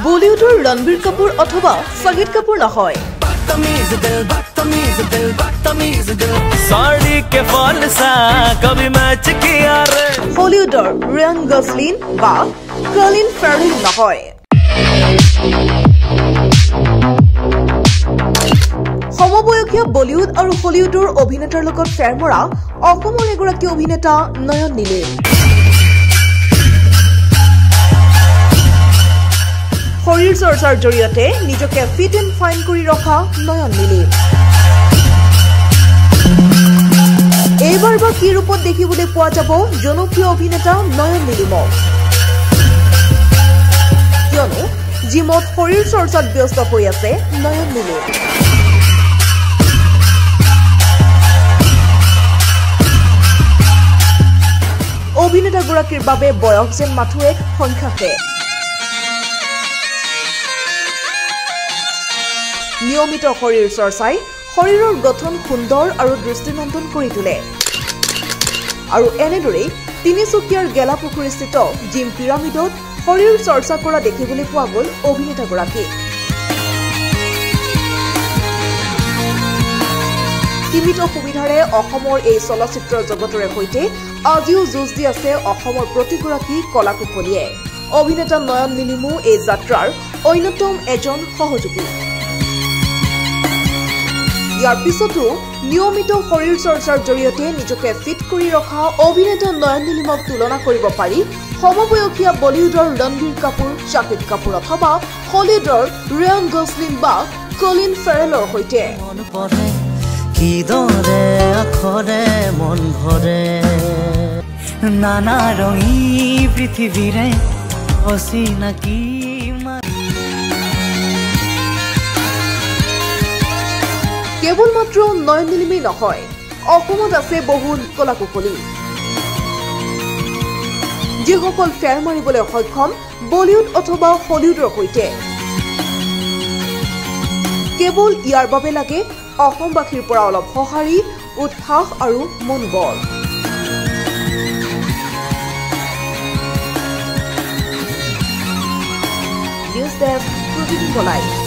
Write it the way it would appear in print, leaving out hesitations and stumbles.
বলিউডৰ ৰণবীৰ কাপুৰ অথবা শাহিদ কাপুৰ নহয় হলিউডৰ ৰিয়ান গছলিন বা কলিন ফেৰেল নহয় সমবয়সীয় বলিউড আৰু হলিউডৰ অভিনেতাৰ লগত ফেৰ মৰা অসমৰ এগৰাকী অভিনেতা নয়ন নীলিম শৰীৰ চৰ্চাৰ জৰিয়তে নিজকে ফিট এণ্ড ফাইন কৰি ৰখা নয়ন নীলিম এইবাৰ বা কি ৰূপত দেখিবলৈ পোৱা যাব জনপ্ৰিয় অভিনেতা নয়ন নীলিমক কিয়নো জিমত শৰীৰ চৰ্চাত ব্যস্ত হৈ আছে নয়ন নীলিম অভিনেতাগৰাকীৰ বাবে বয়স যেন মাথো এক সংখ্যাহে নিয়মিত শৰীৰ চৰ্চাই শৰীৰৰ গঠন সুন্দৰ আৰু দৃষ্টিনন্দন কৰি তোলে আৰু এনেদৰে তিনিচুকীয়াৰ গেলাপুখুৰীস্থিত জিম পিৰামিডত শৰীৰ চৰ্চা কৰা দেখিবলৈ পোৱা গ'ল অভিনেতাগৰাকী সীমিত সুবিধাৰে অসমৰ এই চলচ্চিত্ৰ জগতৰে সৈতে আজিও যুঁজ দি আছে অসমৰ প্ৰতিগৰাকী কলাকুশলীয়ে অভিনেতা নয়ন নীলিমো এই যাত্ৰাৰ অন্যতম এজন সহযোগী ইয়াৰ পিছতো নিয়মিত শৰীৰ চৰ্চাৰ জৰিয়তে নিজকে ফিট কৰি ৰখা অভিনেতা নয়ন নীলিমক তুলনা কৰিব পাৰি সমবয়সীয়া বলিউডৰ ৰণবীৰ কাপুৰ শাহিদ কাপুৰ অথবা হলিউডৰ ৰিয়ান গছলিন বা কলিন ফেৰেলৰ সৈতে কিদৰে আখৰে মন ভৰে নানা ৰঙী পৃথিৱীৰে অচিনাকি কেৱল মাত্ৰ নয়ন নীলিমেই নহয় অসমত আছে বহুল কলাকুশলী যিসকল ফেৰ মাৰিবলৈ সক্ষম বলিউড অথবা হলিউডৰ সৈতে কেৱল ইয়াৰ বাবে লাগে অসমবাসীৰ পৰা অলপ সঁহাৰি উৎসাহ আৰু মনোবল নিউজ ডেস্ক প্ৰতিদিন বলাই